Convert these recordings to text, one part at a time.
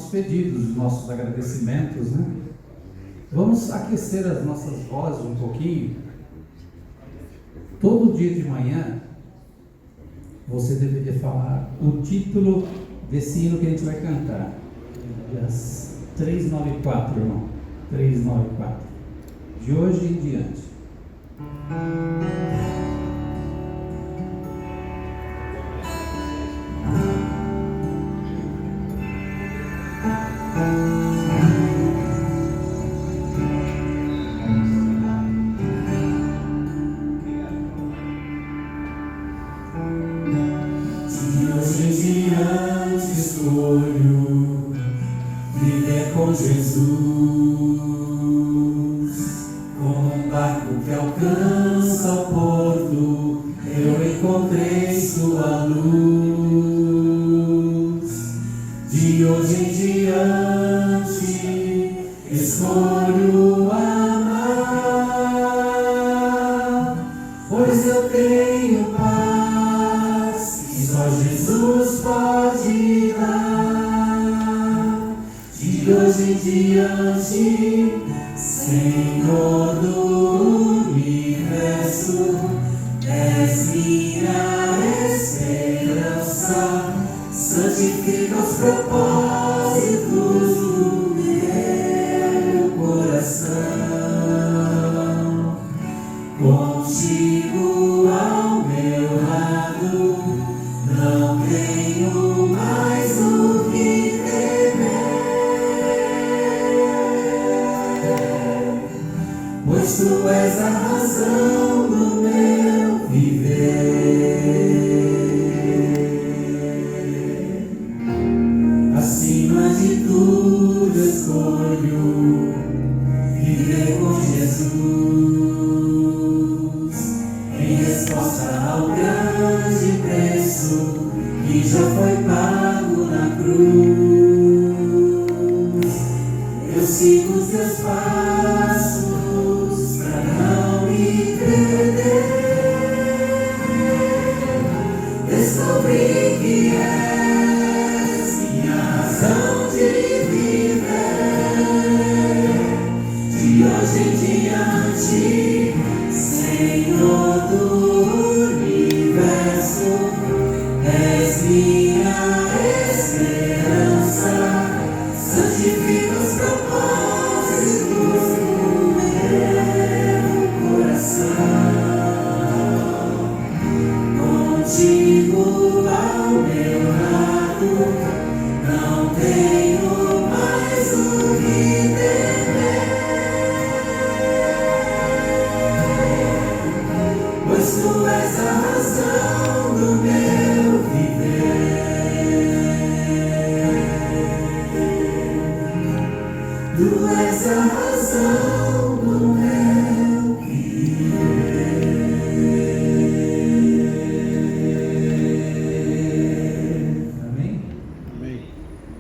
nossos pedidos, os nossos agradecimentos, né? Vamos aquecer as nossas vozes um pouquinho. Todo dia de manhã, você deveria falar o título desse hino que a gente vai cantar. 394, irmão. 394. De hoje em diante.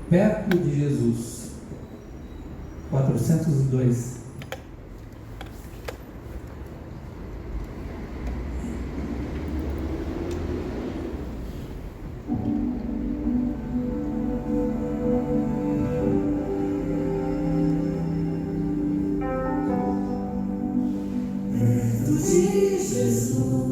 Perto de Jesus, 402. Perto de Jesus.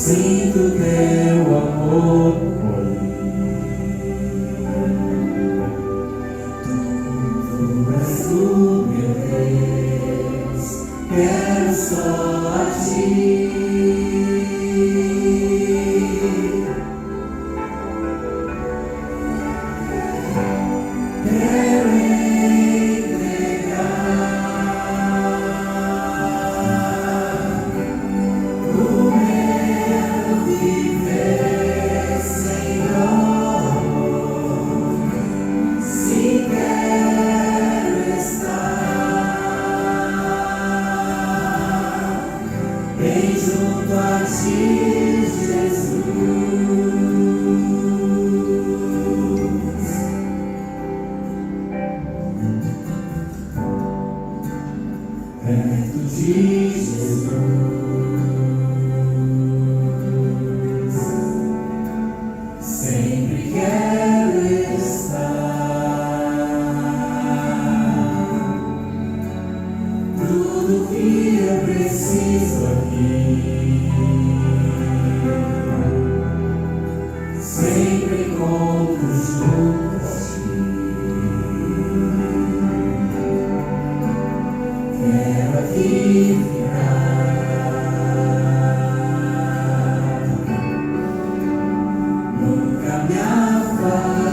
Sinto teu amor por mim. Tu és o meu rei. sempre quero estar. Tudo que eu preciso aqui, sempre encontro junto a ti. Quero aqui ficar, nunca me afastar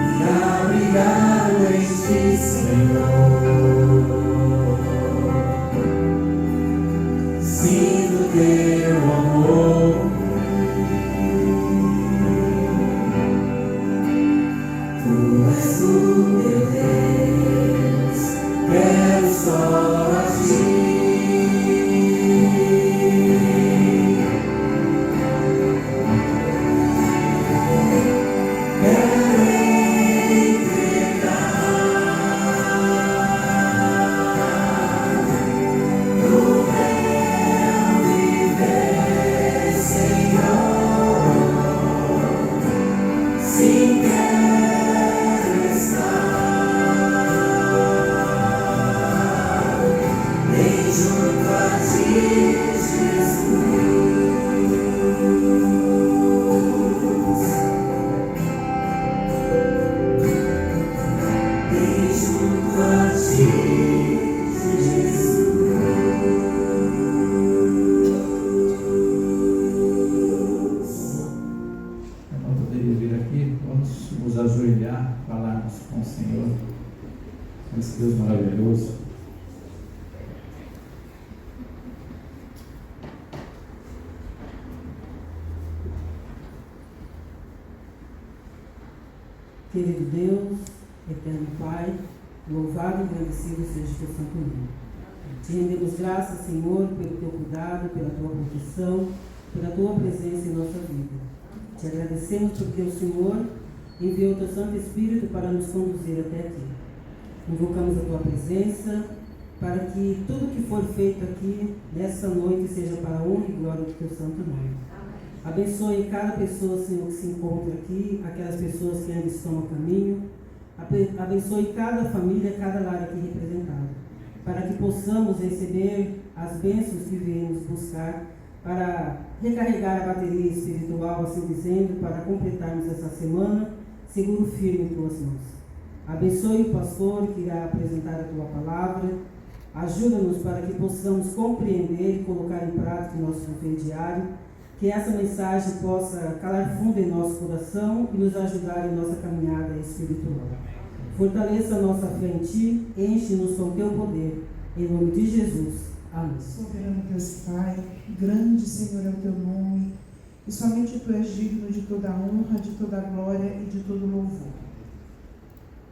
e abrigado em ti, Senhor. Sinto teu amor, tu és o meu Deus, quero só a ti. Quero entregar no meu viver, Senhor. Sim, quero estar bem junto a ti, Jesus. Bem junto a ti, Jesus. Não poderia vir aqui, vamos nos ajoelhar, falarmos com o Senhor, com esse Deus maravilhoso. Querido Deus, eterno Pai, louvado e agradecido seja o teu santo nome. Te rendemos graças, Senhor, pelo teu cuidado, pela tua proteção, pela tua presença em nossa vida. Te agradecemos porque o Senhor enviou o teu Santo Espírito para nos conduzir até aqui. Invocamos a tua presença para que tudo que for feito aqui nessa noite seja para a honra e glória do teu santo nome. Abençoe cada pessoa, Senhor, que se encontra aqui, aquelas pessoas que ainda estão no caminho. Abençoe cada família, cada lar aqui representado, para que possamos receber as bênçãos que viemos buscar, para recarregar a bateria espiritual, assim dizendo, para completarmos essa semana, seguro firme em tuas mãos. Abençoe o pastor que irá apresentar a tua palavra. Ajuda-nos para que possamos compreender e colocar em prática o nosso viver diário. Que essa mensagem possa calar fundo em nosso coração e nos ajudar em nossa caminhada espiritual. Fortaleça a nossa fé em Ti, enche-nos com Teu poder. Em nome de Jesus. Amém. Soberano Deus Pai, grande Senhor é o Teu nome, e somente Tu és digno de toda a honra, de toda a glória e de todo louvor.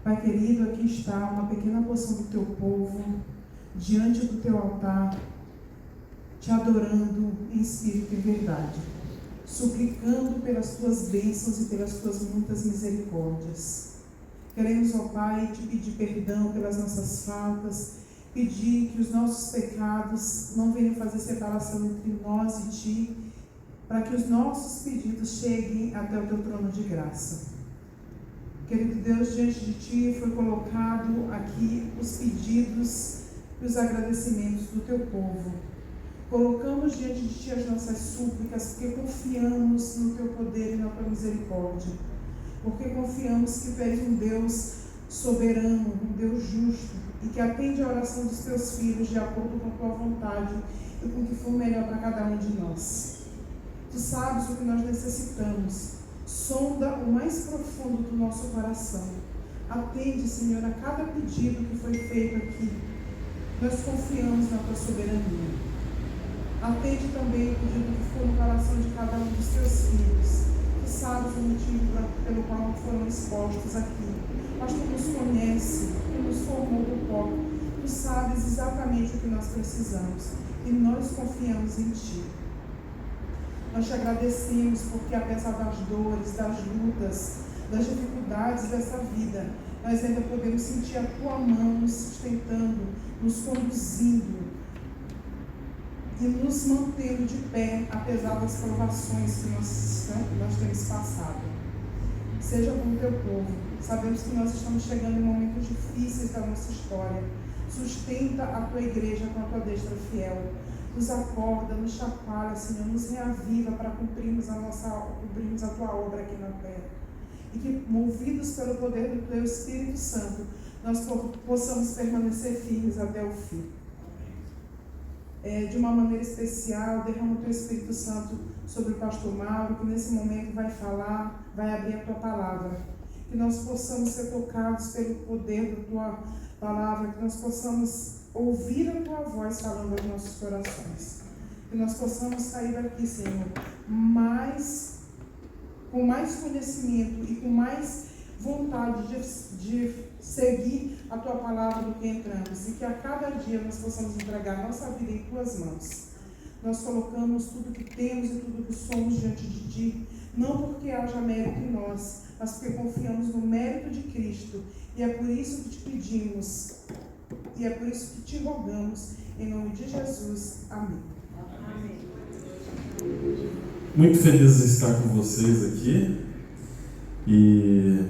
Pai querido, aqui está uma pequena porção do Teu povo, diante do Teu altar, Te adorando em espírito e verdade, suplicando pelas Tuas bênçãos e pelas Tuas muitas misericórdias. Queremos, ó Pai, Te pedir perdão pelas nossas faltas, pedir que os nossos pecados não venham fazer separação entre nós e Ti, para que os nossos pedidos cheguem até o Teu trono de graça. Querido Deus, diante de Ti foi colocado aqui os pedidos e os agradecimentos do Teu povo. Colocamos diante de Ti as nossas súplicas, porque confiamos no Teu poder e na Tua misericórdia. Porque confiamos que Tu és um Deus soberano, um Deus justo, e que atende a oração dos Teus filhos de acordo com a Tua vontade e com o que for melhor para cada um de nós. Tu sabes o que nós necessitamos. Sonda o mais profundo do nosso coração. Atende, Senhor, a cada pedido que foi feito aqui. Nós confiamos na Tua soberania. Atende também o pedido que ficou no coração de cada um dos Teus filhos. Tu sabes o motivo pelo qual foram expostos aqui. Mas Tu nos conheces, Tu nos formou do pó. Tu sabes exatamente o que nós precisamos. E nós confiamos em Ti. Nós Te agradecemos porque, apesar das dores, das lutas, das dificuldades dessa vida, nós ainda podemos sentir a Tua mão nos sustentando, nos conduzindo e nos mantendo de pé, apesar das provações que nós temos passado. Seja com o teu povo. Sabemos que nós estamos chegando em momentos difíceis da nossa história. Sustenta a tua igreja com a tua destra fiel. Nos acorda, nos chacoalha, Senhor, nos reaviva para cumprirmos a tua obra aqui na terra. E que, movidos pelo poder do teu Espírito Santo, nós possamos permanecer firmes até o fim. De uma maneira especial, derrama o teu Espírito Santo sobre o pastor Mauro, que nesse momento vai falar, vai abrir a tua palavra. Que nós possamos ser tocados pelo poder da tua palavra, que nós possamos ouvir a tua voz falando aos nossos corações. Que nós possamos sair daqui, Senhor, com mais conhecimento e com mais vontade de seguir a tua palavra do que entramos. E que a cada dia nós possamos entregar nossa vida em tuas mãos. Nós colocamos tudo que temos e tudo que somos diante de ti, não porque haja mérito em nós, mas porque confiamos no mérito de Cristo. E é por isso que te pedimos, e é por isso que te rogamos, em nome de Jesus. Amém. Muito feliz de estar com vocês aqui. E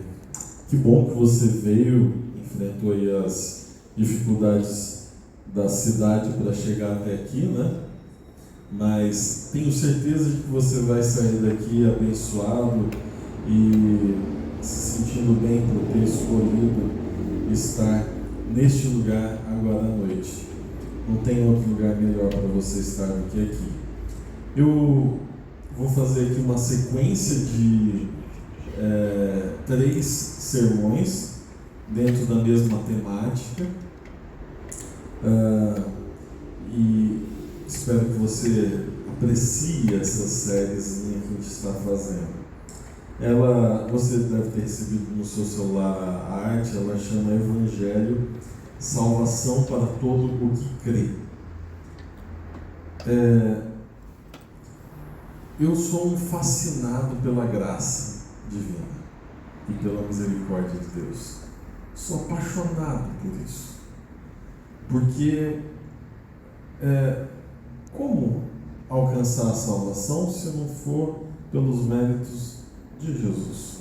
que bom que você veio, enfrentou aí as dificuldades da cidade para chegar até aqui, né? Mas tenho certeza de que você vai sair daqui abençoado e se sentindo bem por ter escolhido estar neste lugar agora à noite. Não tem outro lugar melhor para você estar do que aqui. Eu vou fazer aqui uma sequência de 3 sermões dentro da mesma temática e espero que você aprecie essas séries que a gente está fazendo. Você deve ter recebido no seu celular a arte, ela chama Evangelho, Salvação para todo o que crê. Eu sou um fascinado pela graça divina e pela misericórdia de Deus. Sou apaixonado por isso. Porque como alcançar a salvação se não for pelos méritos de Jesus?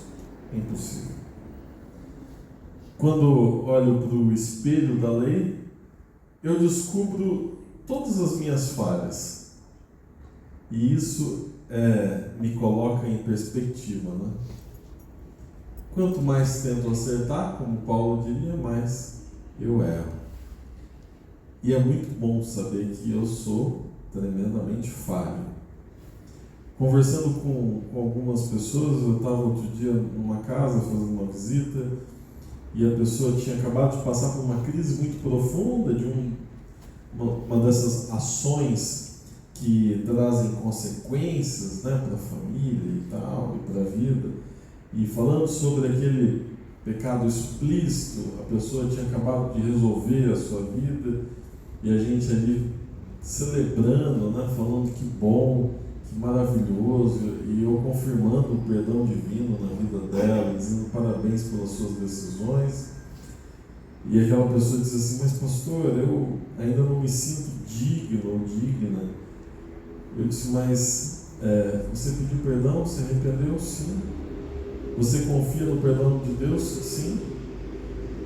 É impossível. Quando olho para o espelho da lei, eu descubro todas as minhas falhas. E isso me coloca em perspectiva, né? Quanto mais tento acertar, como Paulo diria, mais eu erro. E é muito bom saber que eu sou tremendamente falho. Conversando com algumas pessoas, eu estava outro dia numa casa fazendo uma visita e a pessoa tinha acabado de passar por uma crise muito profunda de uma dessas ações que trazem consequências, né, para a família e tal, e para a vida. E falando sobre aquele pecado explícito, a pessoa tinha acabado de resolver a sua vida e a gente ali celebrando, né, falando que bom, que maravilhoso, e eu confirmando o perdão divino na vida dela, dizendo parabéns pelas suas decisões. E aquela pessoa diz assim: mas pastor, eu ainda não me sinto digno ou digna. Eu disse: mas você pediu perdão? Você arrependeu? Sim. Você confia no perdão de Deus? Sim.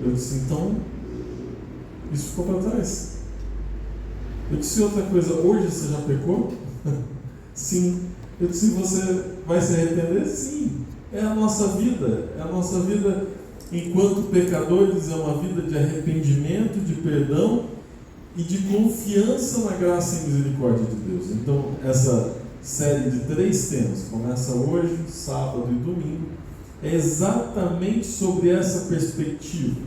Eu disse: então isso ficou para trás. Eu disse outra coisa: hoje você já pecou? Sim. Eu disse: você vai se arrepender? Sim. É a nossa vida. É a nossa vida enquanto pecadores, é uma vida de arrependimento, de perdão e de confiança na graça e misericórdia de Deus. Então, essa série de 3 temas, começa hoje, sábado e domingo, é exatamente sobre essa perspectiva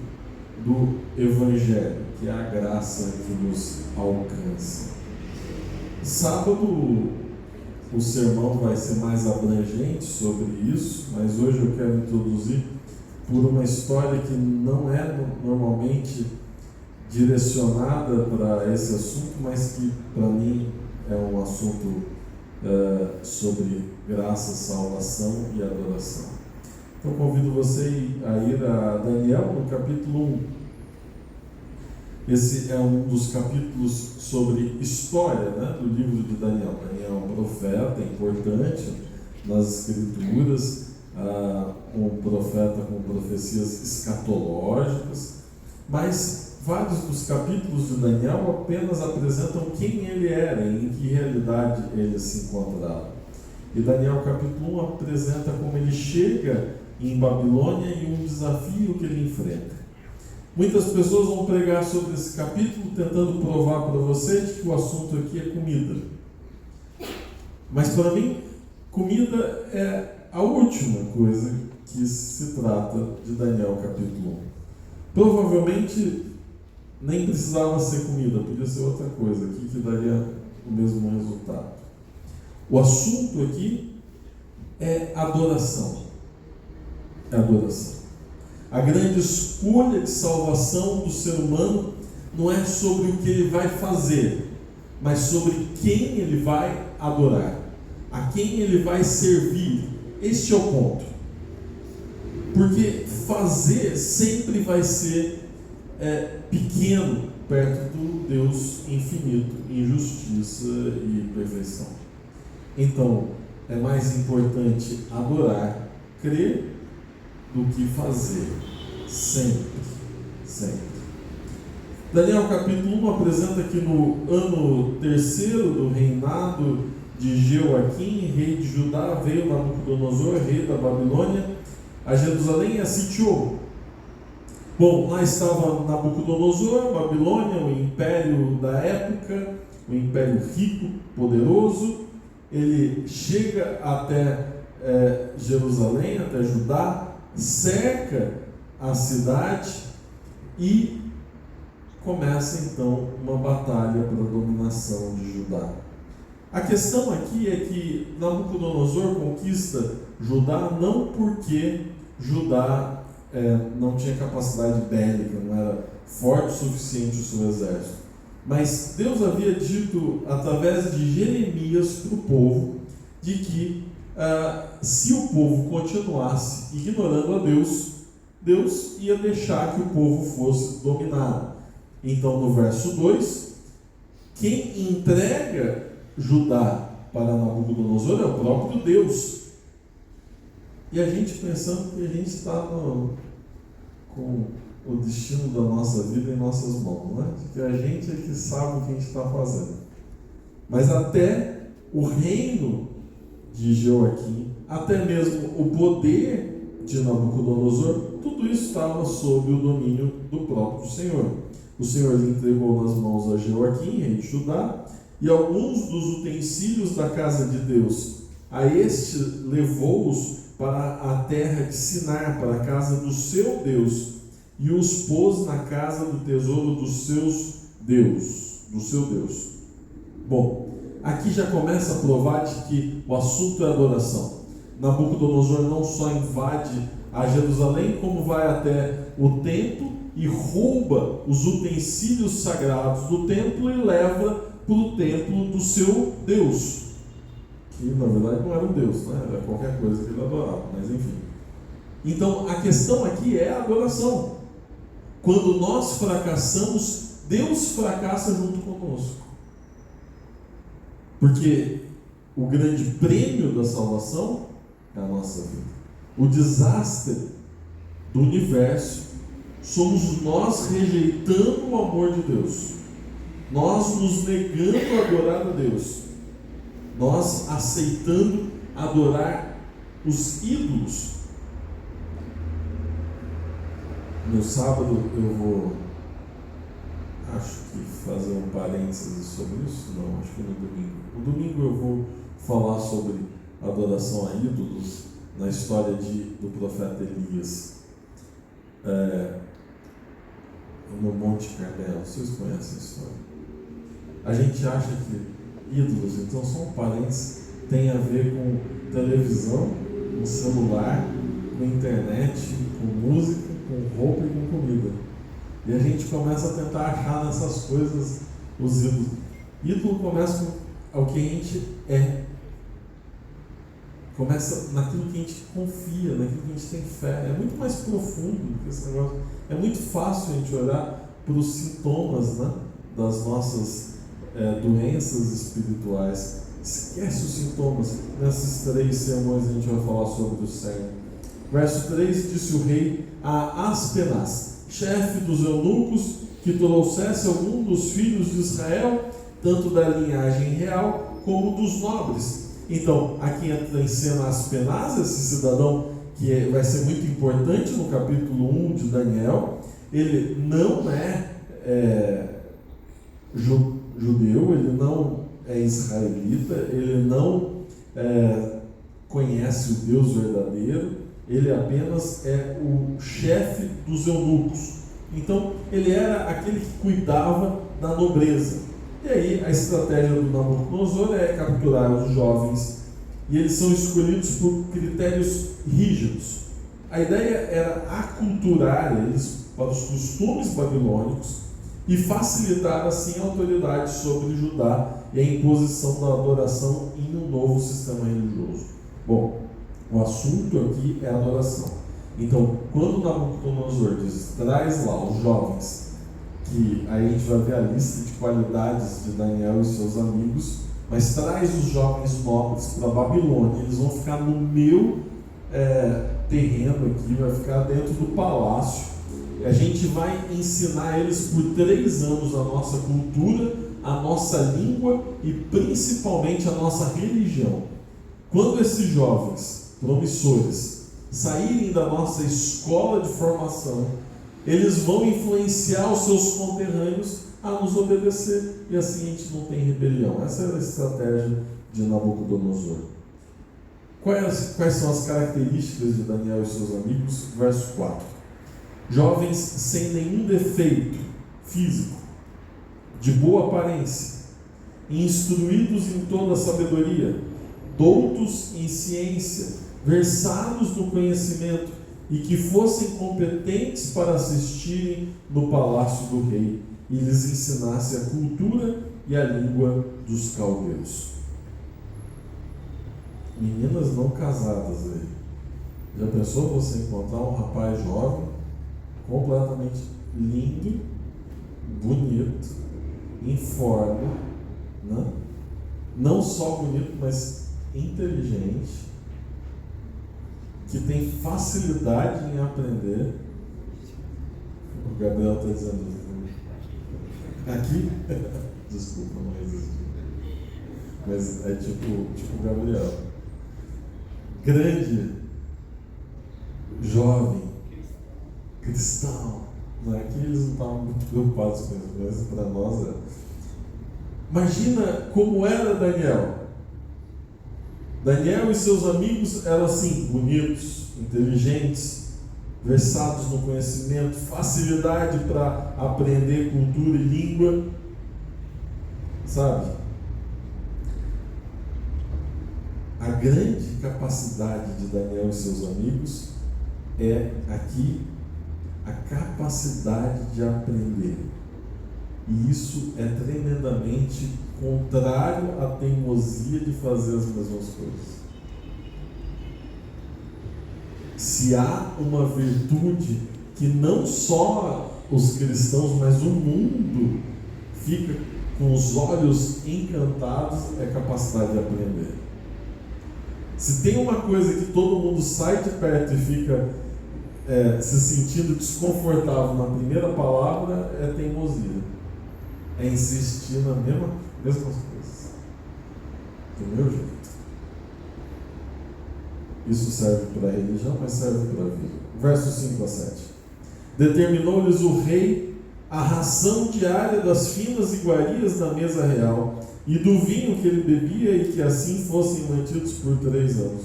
do Evangelho, que é a graça que nos alcança. Sábado, o sermão vai ser mais abrangente sobre isso, mas hoje eu quero introduzir por uma história que não é normalmente direcionada para esse assunto, mas que para mim é um assunto sobre graça, salvação e adoração. Então convido você a ir a Daniel no capítulo 1. Esse é um dos capítulos sobre história, né, do livro de Daniel. Daniel é um profeta importante nas Escrituras, um profeta com profecias escatológicas, mas vários dos capítulos de Daniel apenas apresentam quem ele era e em que realidade ele se encontrava. E Daniel capítulo 1 apresenta como ele chega em Babilônia e um desafio que ele enfrenta. Muitas pessoas vão pregar sobre esse capítulo tentando provar para você de que o assunto aqui é comida. Mas para mim, comida é a última coisa que se trata de Daniel capítulo 1. Provavelmente nem precisava ser comida, podia ser outra coisa aqui que daria o mesmo resultado. O assunto aqui é adoração. É adoração. A grande escolha de salvação do ser humano não é sobre o que ele vai fazer, mas sobre quem ele vai adorar, a quem ele vai servir. Este é o ponto. Porque fazer sempre vai ser pequeno perto do Deus infinito, em justiça e perfeição. Então, é mais importante adorar, crer, do que fazer. Sempre. Daniel capítulo 1 apresenta que no ano 3º do reinado de Jeoaquim, rei de Judá, veio Nabucodonosor, rei da Babilônia, a Jerusalém e a sitiou. Bom, lá estava Nabucodonosor, Babilônia, o império da época, um império rico, poderoso. Ele chega até Jerusalém, até Judá, cerca a cidade e começa então uma batalha pela dominação de Judá. A questão aqui é que Nabucodonosor conquista Judá não porque Judá não tinha capacidade bélica, não era forte o suficiente o seu exército, mas Deus havia dito através de Jeremias para o povo de que se o povo continuasse ignorando a Deus, Deus ia deixar que o povo fosse dominado. Então, no verso 2, quem entrega Judá para Nabucodonosor é o próprio Deus. E a gente pensando que a gente está com o destino da nossa vida em nossas mãos, né? Que a gente é que sabe o que a gente está fazendo. Mas até o reino de Jeoaquim, até mesmo o poder de Nabucodonosor, tudo isso estava sob o domínio do próprio Senhor. O Senhor lhe entregou nas mãos a Jeoaquim, rei de Judá, e alguns dos utensílios da casa de Deus. A este levou-os para a terra de Sinar, para a casa do seu Deus, e os pôs na casa do tesouro do seu Deus. Bom, aqui já começa a provar de que o assunto é adoração. Nabucodonosor não só invade a Jerusalém, como vai até o templo e rouba os utensílios sagrados do templo e leva para o templo do seu Deus, que na verdade não era um Deus, né? Era qualquer coisa que ele adorava, mas enfim. Então a questão aqui é a adoração. Quando nós fracassamos, Deus fracassa junto conosco. Porque o grande prêmio da salvação é a nossa vida. O desastre do universo somos nós rejeitando o amor de Deus, nós nos negando a adorar a Deus, nós aceitando adorar os ídolos. No sábado eu vou, acho que fazer um parênteses sobre isso, não, acho que no domingo. No domingo eu vou falar sobre adoração a ídolos na história do profeta Elias, no Monte Carmelo. Vocês conhecem a história? A gente acha que ídolos, então só um parênteses, tem a ver com televisão, com celular, com internet, com música, com roupa e com comida. E a gente começa a tentar achar nessas coisas os ídolos. Ídolo começa com o que a gente é. Começa naquilo que a gente confia, naquilo que a gente tem fé. É muito mais profundo do que esse negócio. É muito fácil a gente olhar para os sintomas, né, das nossas doenças espirituais. Esquece os sintomas. Nesses 3 sermões a gente vai falar sobre o cerne. Verso 3: disse o rei a Aspenaz, chefe dos eunucos, que trouxesse algum dos filhos de Israel, tanto da linhagem real como dos nobres. Então, aqui entra em cena Aspenaz, esse cidadão que vai ser muito importante no capítulo 1 de Daniel. Ele não é judeu, ele não é israelita, ele não conhece o Deus verdadeiro, ele apenas é o chefe dos eunucos. Então, ele era aquele que cuidava da nobreza. E aí, a estratégia do Nabucodonosor é capturar os jovens, e eles são escolhidos por critérios rígidos. A ideia era aculturar eles para os costumes babilônicos e facilitar assim a autoridade sobre Judá e a imposição da adoração em um novo sistema religioso. Bom, o assunto aqui é a adoração. Então, quando Nabucodonosor diz, traz lá os jovens, que aí a gente vai ver a lista de qualidades de Daniel e seus amigos, mas traz os jovens nobres para a Babilônia, eles vão ficar no meu terreno aqui, vai ficar dentro do palácio. A gente vai ensinar eles por 3 anos a nossa cultura, a nossa língua e principalmente a nossa religião. Quando esses jovens promissores saírem da nossa escola de formação, eles vão influenciar os seus conterrâneos a nos obedecer, e assim a gente não tem rebelião. Essa é a estratégia de Nabucodonosor. Quais são as características de Daniel e seus amigos? Verso 4. Jovens sem nenhum defeito físico, de boa aparência, instruídos em toda a sabedoria, doutos em ciência, versados no conhecimento, e que fossem competentes para assistirem no palácio do rei e lhes ensinasse a cultura e a língua dos caldeus. Meninas não casadas aí. Já pensou você encontrar um rapaz jovem, completamente lindo, bonito, informe, né? Não só bonito, mas inteligente, que tem facilidade em aprender? O Gabriel está dizendo aqui, desculpa, não resisti, mas é tipo Gabriel, grande, jovem, cristão. Não é que eles não estavam muito preocupados com isso, mas para nós é. Imagina como era Daniel. Daniel e seus amigos eram assim, bonitos, inteligentes, versados no conhecimento, facilidade para aprender cultura e língua, sabe? A grande capacidade de Daniel e seus amigos é aqui a capacidade de aprender. E isso é tremendamente contrário à teimosia de fazer as mesmas coisas. Se há uma virtude que não só os cristãos, mas o mundo fica com os olhos encantados, é a capacidade de aprender. Se tem uma coisa que todo mundo sai de perto e fica se sentindo desconfortável na primeira palavra, é teimosia. É insistir na mesmas coisas, do meu jeito. Isso serve para a religião, mas serve para a vida. Versos 5 a 7. Determinou-lhes o rei a ração diária das finas iguarias da mesa real e do vinho que ele bebia, e que assim fossem mantidos por 3 anos,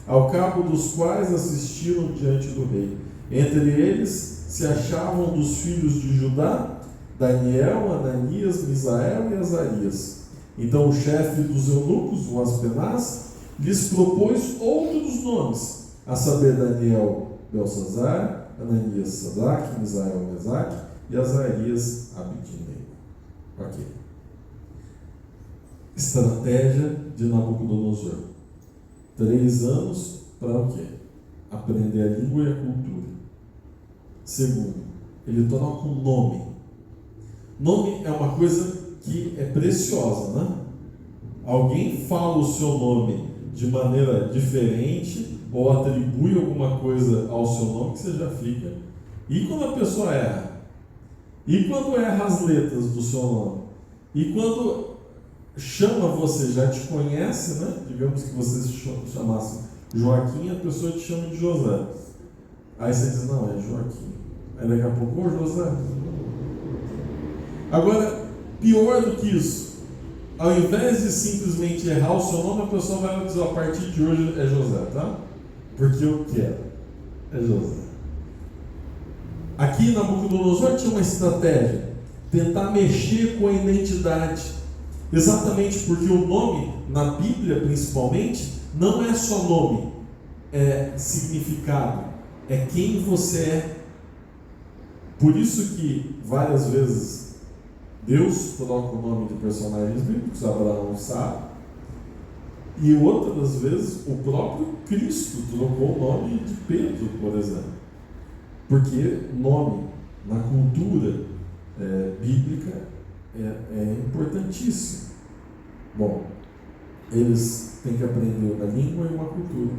ao cabo dos quais assistiram diante do rei. Entre eles se achavam dos filhos de Judá Daniel, Ananias, Misael e Azarias. Então o chefe dos eunucos, o Aspenaz, lhes propôs outros nomes, a saber, Daniel, Belsazar, Ananias, Sadraque, Misael, Mesaque e Azarias, Abidnego. Ok. Estratégia de Nabucodonosor. 3 anos para o quê? Aprender a língua e a cultura. Segundo, ele troca um nome Nome é uma coisa que é preciosa, né? Alguém fala o seu nome de maneira diferente ou atribui alguma coisa ao seu nome que você já fica. E quando a pessoa erra? E quando erra as letras do seu nome? E quando chama você, já te conhece, né? Digamos que você se chamasse Joaquim, a pessoa te chama de José. Aí você diz, não, é Joaquim. Aí daqui a pouco, ô José. Agora, pior do que isso, ao invés de simplesmente errar o seu nome, a pessoa vai dizer, a partir de hoje é José, tá? Porque eu quero. É José. Aqui Nabucodonosor tinha uma estratégia, tentar mexer com a identidade. Exatamente porque o nome, na Bíblia principalmente, não é só nome, é significado, é quem você é. Por isso que várias vezes Deus troca o nome de personagens bíblicos, Abraão sabe, e outras vezes o próprio Cristo trocou o nome de Pedro, por exemplo. Porque nome na cultura bíblica é importantíssimo. Bom, eles têm que aprender uma língua e uma cultura,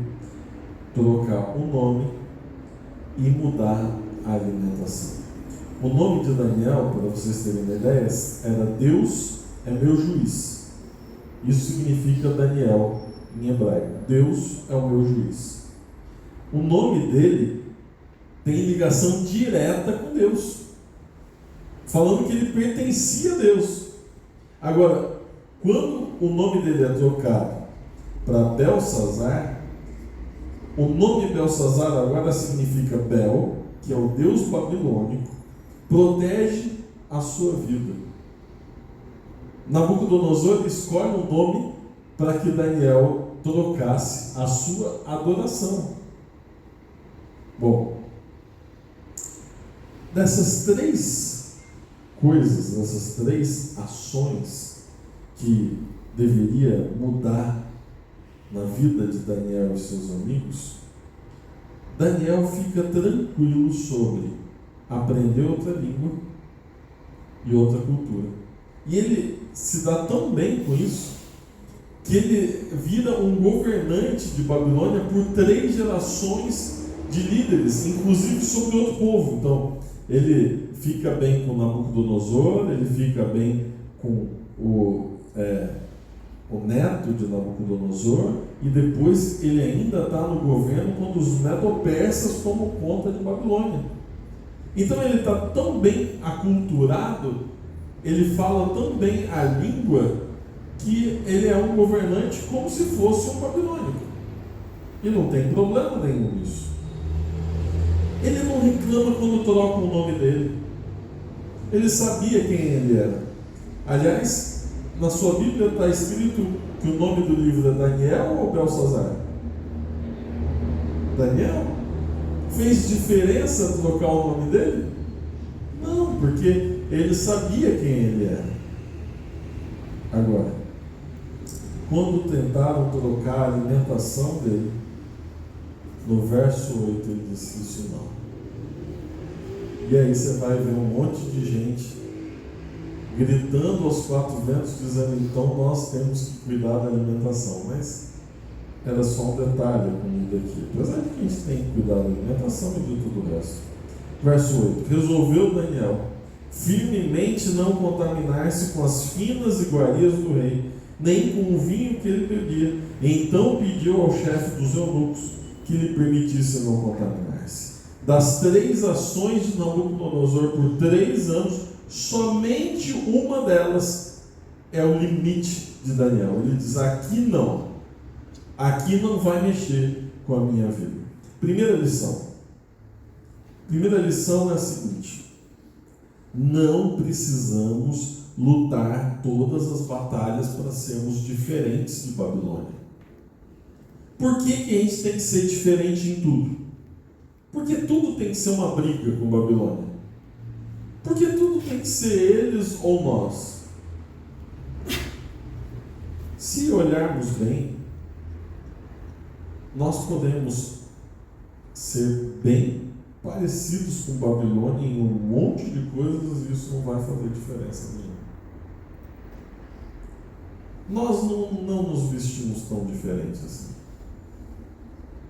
trocar o nome e mudar a alimentação. O nome de Daniel, para vocês terem uma ideia, era Deus é meu juiz. Isso significa Daniel em hebraico. Deus é o meu juiz. O nome dele tem ligação direta com Deus, falando que ele pertencia a Deus. Agora, quando o nome dele é trocado para Belsazar, o nome Belsazar agora significa Bel, que é o Deus babilônico, protege a sua vida. Nabucodonosor escolhe um nome para que Daniel trocasse a sua adoração. Bom, dessas três coisas, dessas três ações que deveria mudar na vida de Daniel e seus amigos, Daniel fica tranquilo sobre aprender outra língua e outra cultura. E ele se dá tão bem com isso que ele vira um governante de Babilônia por 3 gerações de líderes, inclusive sobre outro povo. Então, ele fica bem com Nabucodonosor, ele fica bem com o neto de Nabucodonosor, e depois ele ainda está no governo quando os medo-persas tomam conta de Babilônia. Então ele está tão bem aculturado, ele fala tão bem a língua, que ele é um governante como se fosse um babilônico. E não tem problema nenhum nisso. Ele não reclama quando trocam o nome dele. Ele sabia quem ele era. Aliás, na sua Bíblia está escrito que o nome do livro é Daniel ou Belsazar? Daniel? Fez diferença trocar o nome dele? Não, porque ele sabia quem ele era. Agora, quando tentaram trocar a alimentação dele, no verso 8 ele disse isso não. E aí você vai ver um monte de gente gritando aos 4 ventos, dizendo, então nós temos que cuidar da alimentação. Mas era só um detalhe a comida aqui. Apesar de que a gente tem que cuidar da alimentação e de tudo o resto. Verso 8. Resolveu Daniel firmemente não contaminar-se com as finas iguarias do rei, nem com o vinho que ele bebia. Então pediu ao chefe dos eunucos que lhe permitisse não contaminar-se. Das 3 ações de Nabucodonosor por 3 anos, somente uma delas é o limite de Daniel. Ele diz, aqui não vai mexer com a minha vida. Primeira lição é a seguinte: não precisamos lutar todas as batalhas para sermos diferentes de Babilônia. Por que a gente tem que ser diferente em tudo? Porque tudo tem que ser uma briga com Babilônia. Porque tudo tem que ser eles ou nós. Se olharmos bem, nós podemos ser bem parecidos com Babilônia em um monte de coisas, isso não vai fazer diferença nenhuma. Nós não nos vestimos tão diferentes assim.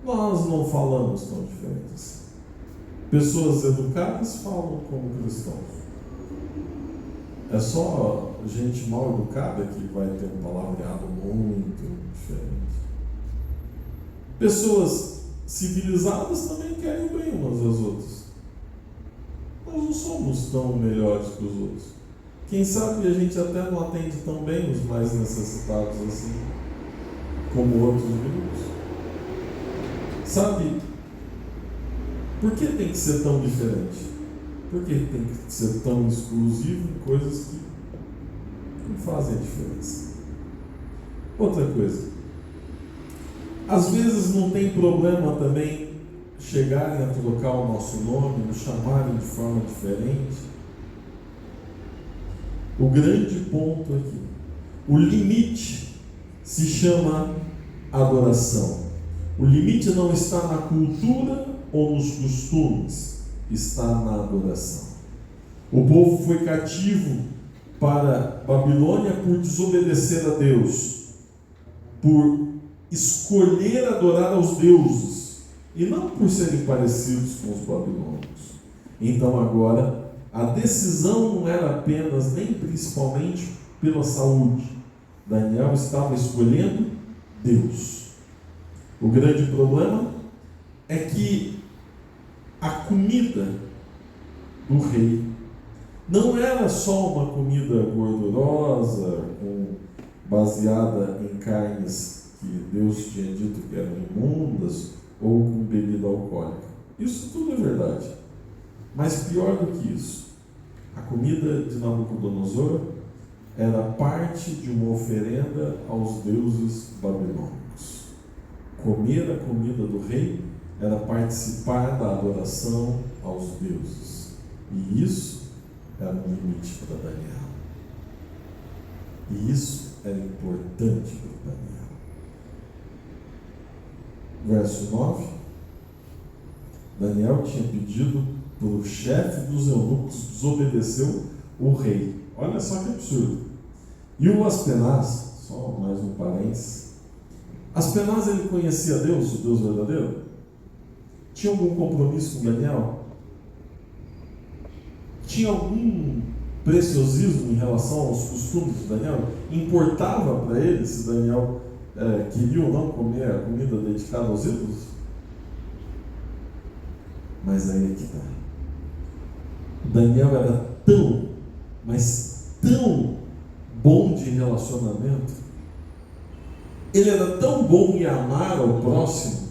Nós não falamos tão diferentes assim. Pessoas educadas falam como cristãos. É só gente mal educada que vai ter um palavreado muito diferente. Pessoas civilizadas também querem bem umas às outras. Nós não somos tão melhores que os outros. Quem sabe a gente até não atende tão bem os mais necessitados assim, como outros grupos. Sabe, por que tem que ser tão diferente? Por que tem que ser tão exclusivo em coisas que não fazem a diferença? Outra coisa, às vezes não tem problema também chegarem a trocar o nosso nome, nos chamarem de forma diferente. O grande ponto aqui, o limite se chama adoração. O limite não está na cultura ou nos costumes, está na adoração. O povo foi cativo para Babilônia por desobedecer a Deus, por escolher adorar aos deuses, e não por serem parecidos com os babilônicos. Então agora, a decisão não era apenas, nem principalmente, pela saúde. Daniel estava escolhendo Deus. O grande problema é que a comida do rei não era só uma comida gordurosa, baseada em carnes que Deus tinha dito que eram imundas, ou com bebida alcoólica. Isso tudo é verdade. Mas pior do que isso, a comida de Nabucodonosor era parte de uma oferenda aos deuses babilônicos. Comer a comida do rei era participar da adoração aos deuses. E isso era um limite para Daniel. E isso era importante para Daniel. Verso 9. Daniel tinha pedido para o chefe dos eunucos, desobedeceu o rei. Olha só que absurdo. E o Aspenaz, só mais um parênteses, Aspenaz, ele conhecia Deus, o Deus verdadeiro? Tinha algum compromisso com Daniel? Tinha algum preciosismo em relação aos costumes de Daniel? Importava para ele se Daniel queria ou não comer a comida dedicada aos ídolos? Mas aí é que está. Daniel era tão, mas tão bom de relacionamento, ele era tão bom em amar ao próximo,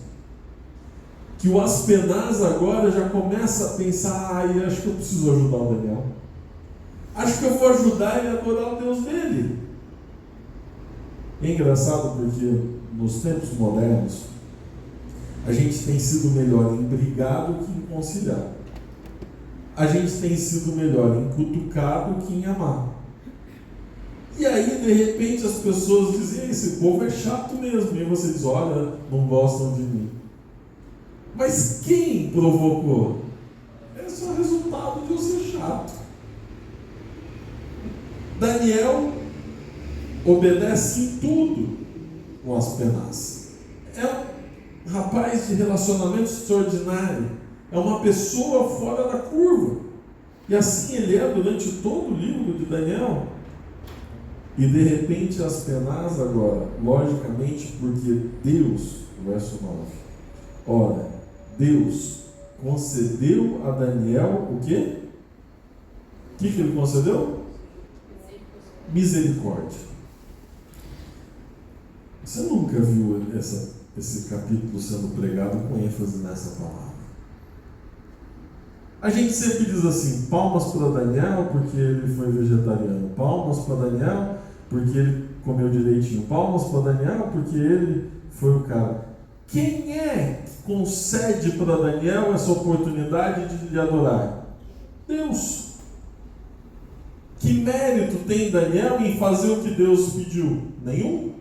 que o Aspenaz agora já começa a pensar: acho que eu preciso ajudar o Daniel, acho que eu vou ajudar ele a adorar o Deus dele. É engraçado porque nos tempos modernos a gente tem sido melhor em brigar do que em conciliar. A gente tem sido melhor em cutucar do que em amar. E aí, de repente, as pessoas dizem: esse povo é chato mesmo. E você diz: olha, não gostam de mim. Mas quem provocou? É só resultado de eu ser chato. Daniel obedece em tudo o Aspenaz. É um rapaz de relacionamento extraordinário. É uma pessoa fora da curva. E assim ele é durante todo o livro de Daniel. E de repente Aspenaz agora, logicamente, porque Deus, verso 9, ora, Deus concedeu a Daniel o quê? O que ele concedeu? Misericórdia. Você nunca viu esse capítulo sendo pregado com ênfase nessa palavra? A gente sempre diz assim: palmas para Daniel porque ele foi vegetariano, palmas para Daniel porque ele comeu direitinho, palmas para Daniel porque ele foi o cara. Quem é que concede para Daniel essa oportunidade de lhe adorar? Deus. Que mérito tem Daniel em fazer o que Deus pediu? Nenhum.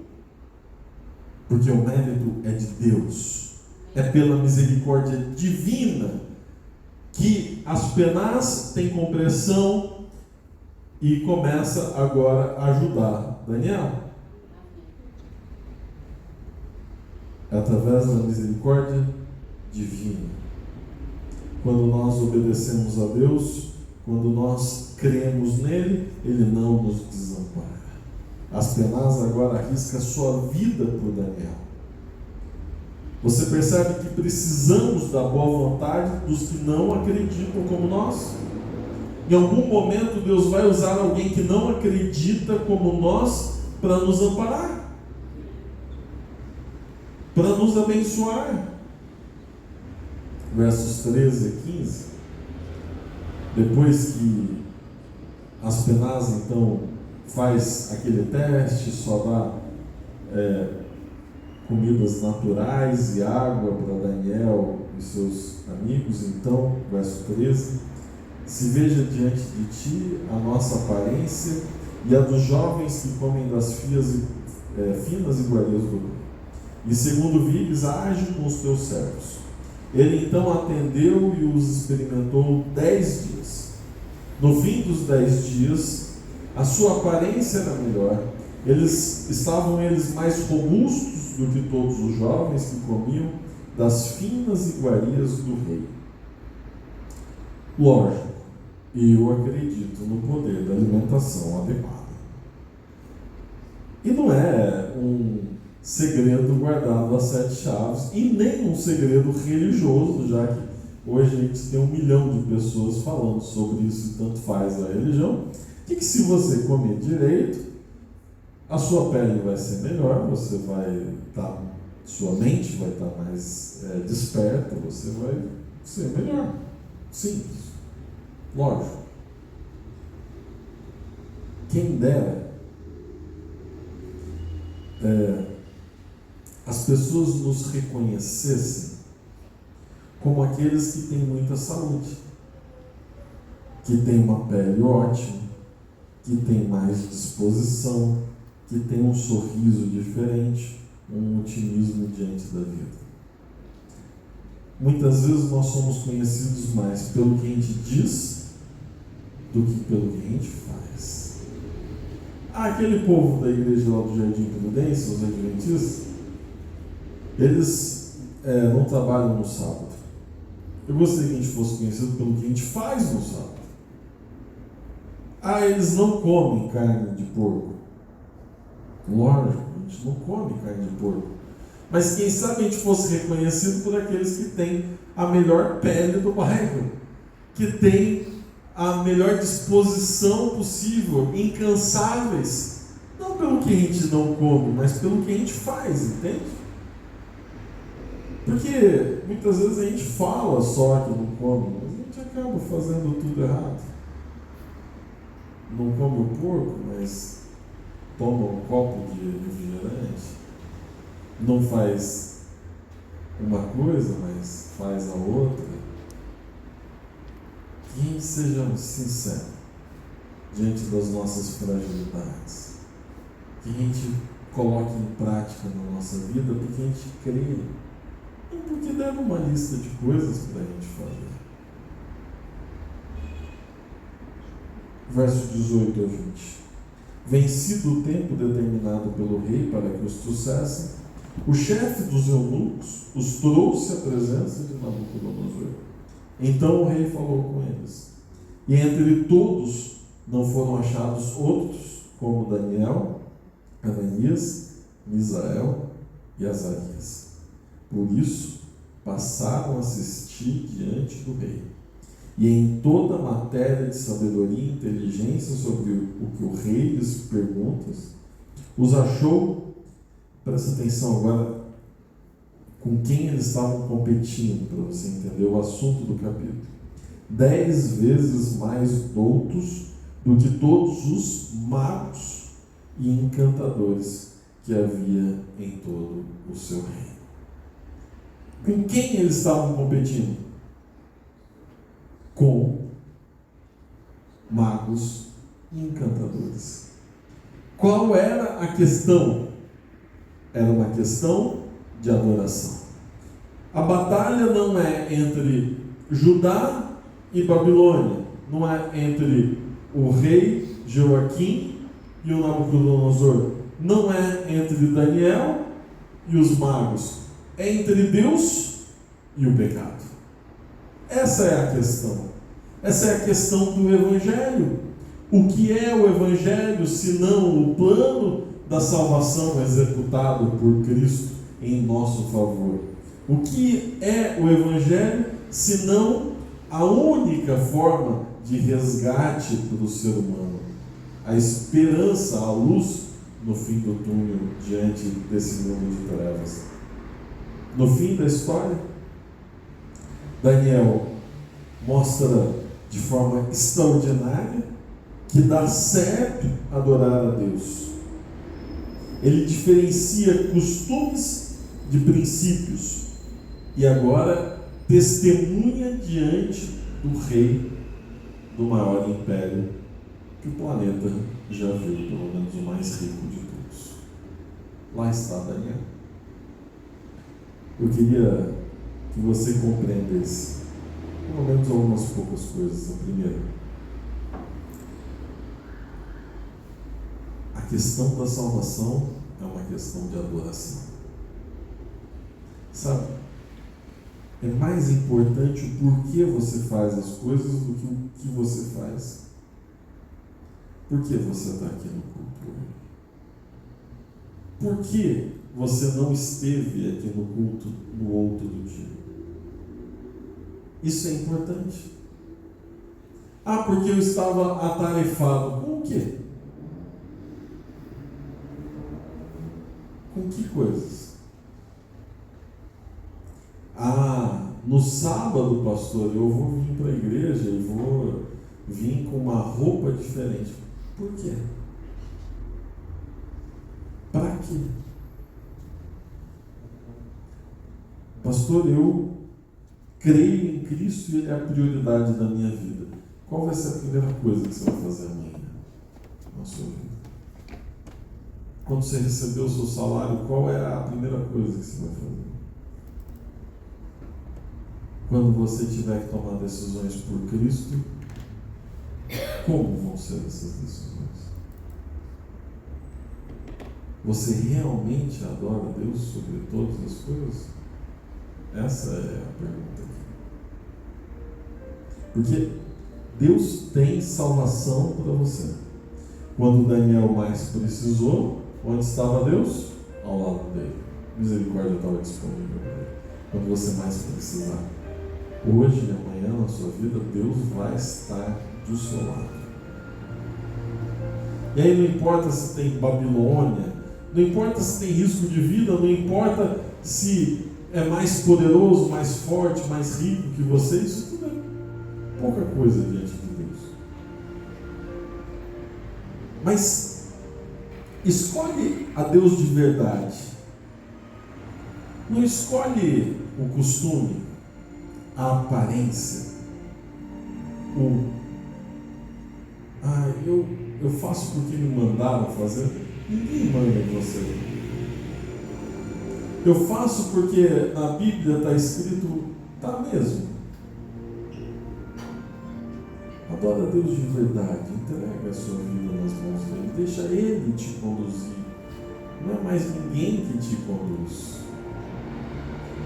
Porque o mérito é de Deus, é pela misericórdia divina que Aspenaz tem compressão e começa agora a ajudar Daniel. Através da misericórdia divina. Quando nós obedecemos a Deus, quando nós cremos nele, ele não nos desampara. Aspenaz agora arrisca a sua vida por Daniel. Você percebe que precisamos da boa vontade dos que não acreditam como nós? Em algum momento Deus vai usar alguém que não acredita como nós para nos amparar, para nos abençoar. Versos 13 e 15. Depois que Aspenaz então faz aquele teste, só dá comidas naturais e água para Daniel e seus amigos, então, verso 13: se veja diante de ti a nossa aparência e a dos jovens que comem das finas iguarias do rei. E segundo vires, age com os teus servos. Ele então atendeu e os experimentou 10 dias. No fim dos 10 dias, a sua aparência era melhor. Estavam eles mais robustos do que todos os jovens que comiam das finas iguarias do rei. Lógico, eu acredito no poder da alimentação adequada. E não é um segredo guardado a 7 chaves, e nem um segredo religioso, já que hoje a gente tem 1 milhão de pessoas falando sobre isso e tanto faz a religião, que se você comer direito, a sua pele vai ser melhor, você vai estar, sua mente vai estar mais desperta, você vai ser melhor. Simples. Lógico. Quem dera as pessoas nos reconhecessem como aqueles que têm muita saúde, que têm uma pele ótima, que têm mais disposição, que têm um sorriso diferente, um otimismo diante da vida. Muitas vezes nós somos conhecidos mais pelo que a gente diz do que pelo que a gente faz. Aquele povo da igreja lá do Jardim Prudência, os adventistas, eles não trabalham no sábado. Eu gostaria que a gente fosse conhecido pelo que a gente faz no sábado. Eles não comem carne de porco. Lógico, a gente não come carne de porco. Mas quem sabe a gente fosse reconhecido por aqueles que têm a melhor pele do bairro, que têm a melhor disposição possível, incansáveis, não pelo que a gente não come, mas pelo que a gente faz, entende? Porque muitas vezes a gente fala só que não come, mas a gente acaba fazendo tudo errado. Não come o porco, mas toma um copo de refrigerante. Não faz uma coisa, mas faz a outra. Que sejamos sinceros diante das nossas fragilidades. Que a gente coloque em prática na nossa vida porque a gente crê. E porque deram uma lista de coisas para a gente fazer. Verso 18 a 20. Vencido o tempo determinado pelo rei para que os trouxessem, o chefe dos eunucos os trouxe à presença de Nabucodonosor. Então o rei falou com eles. E entre todos não foram achados outros, como Daniel, Ananias, Misael e Azarias. Por isso, passaram a assistir diante do rei. E em toda matéria de sabedoria e inteligência sobre o que o rei lhes pergunta, os achou, presta atenção agora, com quem eles estavam competindo, para você entender o assunto do capítulo. 10 vezes mais doutos do que todos os magos e encantadores que havia em todo o seu reino. Com quem eles estavam competindo? Com magos e encantadores. Qual era a questão? Era uma questão de adoração. A batalha não é entre Judá e Babilônia, não é entre o rei Joaquim e o Nabucodonosor, não é entre Daniel e os magos, é entre Deus e o pecado. Essa é a questão. Essa é a questão do Evangelho. O que é o Evangelho, senão o plano da salvação executado por Cristo em nosso favor? O que é o Evangelho, senão a única forma de resgate para o ser humano? A esperança, a luz no fim do túnel, diante desse mundo de trevas. No fim da história, Daniel mostra de forma extraordinária que dá certo adorar a Deus. Ele diferencia costumes de princípios e agora testemunha diante do rei do maior império que o planeta já viu, pelo menos o mais rico de todos. Lá está Daniel. Eu queria que você compreendesse pelo menos algumas poucas coisas. A primeira, a questão da salvação é uma questão de adoração. Sabe? É mais importante o porquê você faz as coisas do que o que você faz. Por que você está aqui no culto hoje? Por que você não esteve aqui no culto no outro dia? Isso é importante. Ah, porque eu estava atarefado. Com o quê? Com que coisas? Ah, no sábado, pastor, eu vou vir para a igreja e vou vir com uma roupa diferente. Por quê? Para quê? Pastor, eu creio em Cristo e Ele é a prioridade da minha vida. Qual vai ser a primeira coisa que você vai fazer amanhã na sua vida? Quando você receber o seu salário, qual é a primeira coisa que você vai fazer? Quando você tiver que tomar decisões por Cristo, como vão ser essas decisões? Você realmente adora Deus sobre todas as coisas? Essa é a pergunta aqui. Porque Deus tem salvação para você. Quando Daniel mais precisou, onde estava Deus? Ao lado dele. Misericórdia estava disponível para ele. Quando você mais precisar. Hoje e amanhã na sua vida, Deus vai estar do seu lado. E aí não importa se tem Babilônia, não importa se tem risco de vida, não importa se é mais poderoso, mais forte, mais rico que você, isso tudo é pouca coisa diante de Deus. Mas escolhe a Deus de verdade. Não escolhe o costume, a aparência, eu faço porque me mandaram fazer. Ninguém manda em você. Eu faço porque na Bíblia está escrito, está mesmo. Adora a Deus de verdade, entrega a sua vida nas mãos dele, deixa Ele te conduzir. Não é mais ninguém que te conduz.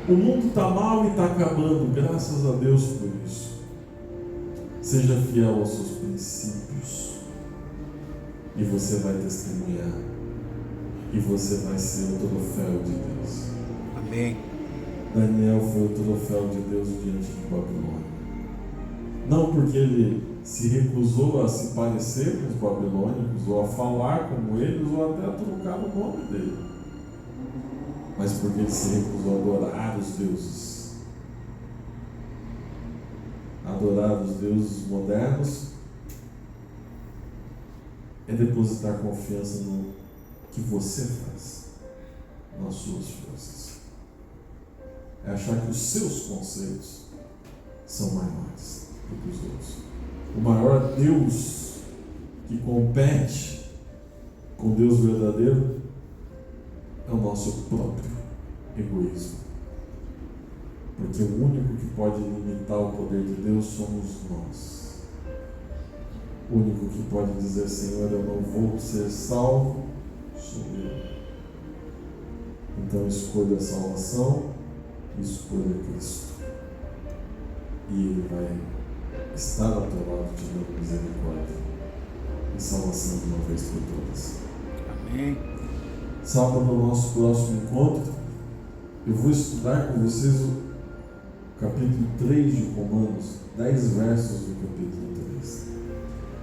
O mundo está mal e está acabando, graças a Deus por isso. Seja fiel aos seus princípios e você vai testemunhar e você vai ser o troféu de Deus. Amém. Daniel foi o troféu de Deus diante de Babilônia. Não porque ele se recusou a se parecer com os babilônicos, ou a falar como eles, ou até a trocar o nome dele, mas porque ele se recusou a adorar os deuses. Adorar os deuses modernos é depositar confiança no que você faz, nas suas forças. É achar que os seus conceitos são maiores do que os outros. O maior Deus que compete com Deus verdadeiro é o nosso próprio egoísmo. porque o único que pode limitar o poder de Deus somos nós. O único que pode dizer, Senhor, eu não vou ser salvo, sou eu. Então escolha a salvação, escolha Cristo. E Ele vai estar ao teu lado te dando misericórdia e salvação de uma vez por todas. Amém. Sábado, no nosso próximo encontro, eu vou estudar com vocês o capítulo 3 de Romanos, 10 versos do capítulo 3.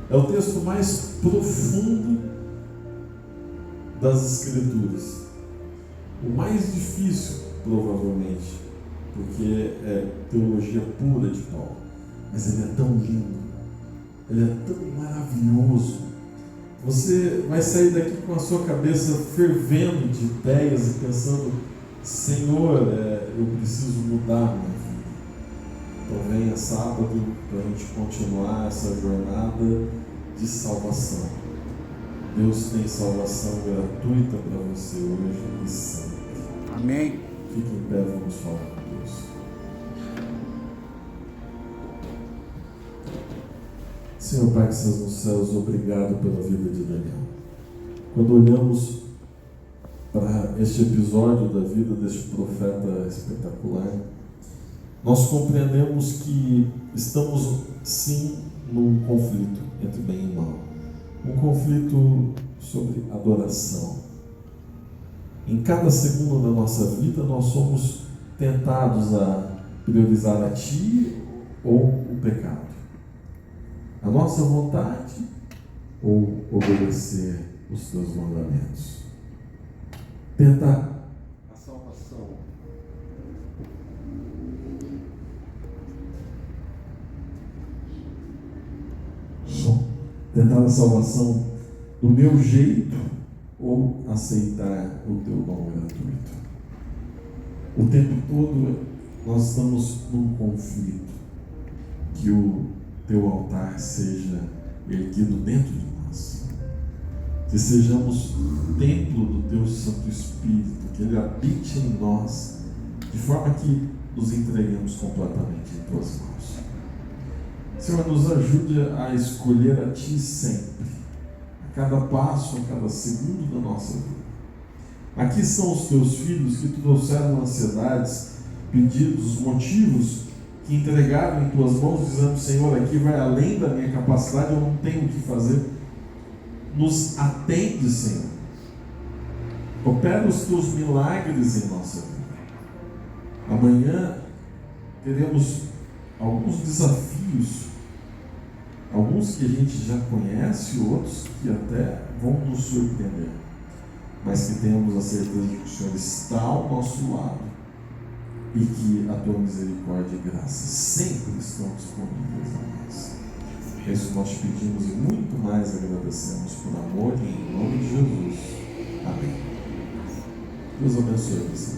É o texto mais profundo das Escrituras. O mais difícil, provavelmente, porque é teologia pura de Paulo. Mas ele é tão lindo, ele é tão maravilhoso. Você vai sair daqui com a sua cabeça fervendo de ideias e pensando, Senhor, eu preciso mudar a minha vida. Então venha sábado para a gente continuar essa jornada de salvação. Deus tem salvação gratuita para você hoje e sempre. Amém. Fique em pé, vamos falar com Deus. Senhor Pai que estás nos céus, obrigado pela vida de Daniel. Quando olhamos para este episódio da vida deste profeta espetacular, nós compreendemos que estamos sim num conflito entre bem e mal. Um conflito sobre adoração. Em cada segundo da nossa vida nós somos tentados a priorizar a Ti ou o pecado. A nossa vontade ou obedecer os Teus mandamentos. Tentar a salvação. Tentar a salvação do meu jeito ou aceitar o Teu dom gratuito. O tempo todo nós estamos num conflito. Que o Teu altar seja erguido dentro de nós. Que sejamos templo do Teu Santo Espírito, que Ele habite em nós, de forma que nos entreguemos completamente em Tuas mãos. Senhor, nos ajude a escolher a Ti sempre, a cada passo, a cada segundo da nossa vida. Aqui são os Teus filhos que trouxeram ansiedades, pedidos, motivos, que entregaram em Tuas mãos, dizendo, Senhor, aqui vai além da minha capacidade, eu não tenho o que fazer. Nos atende, Senhor. Opera os Teus milagres em nossa vida. Amanhã teremos alguns desafios, alguns que a gente já conhece, outros que até vão nos surpreender, mas que tenhamos a certeza de que o Senhor está ao nosso lado e que a Tua misericórdia e graça sempre estão disponíveis a nós. É isso que nós te pedimos e muito mais agradecemos por amor e em nome de Jesus. Amém. Deus abençoe você.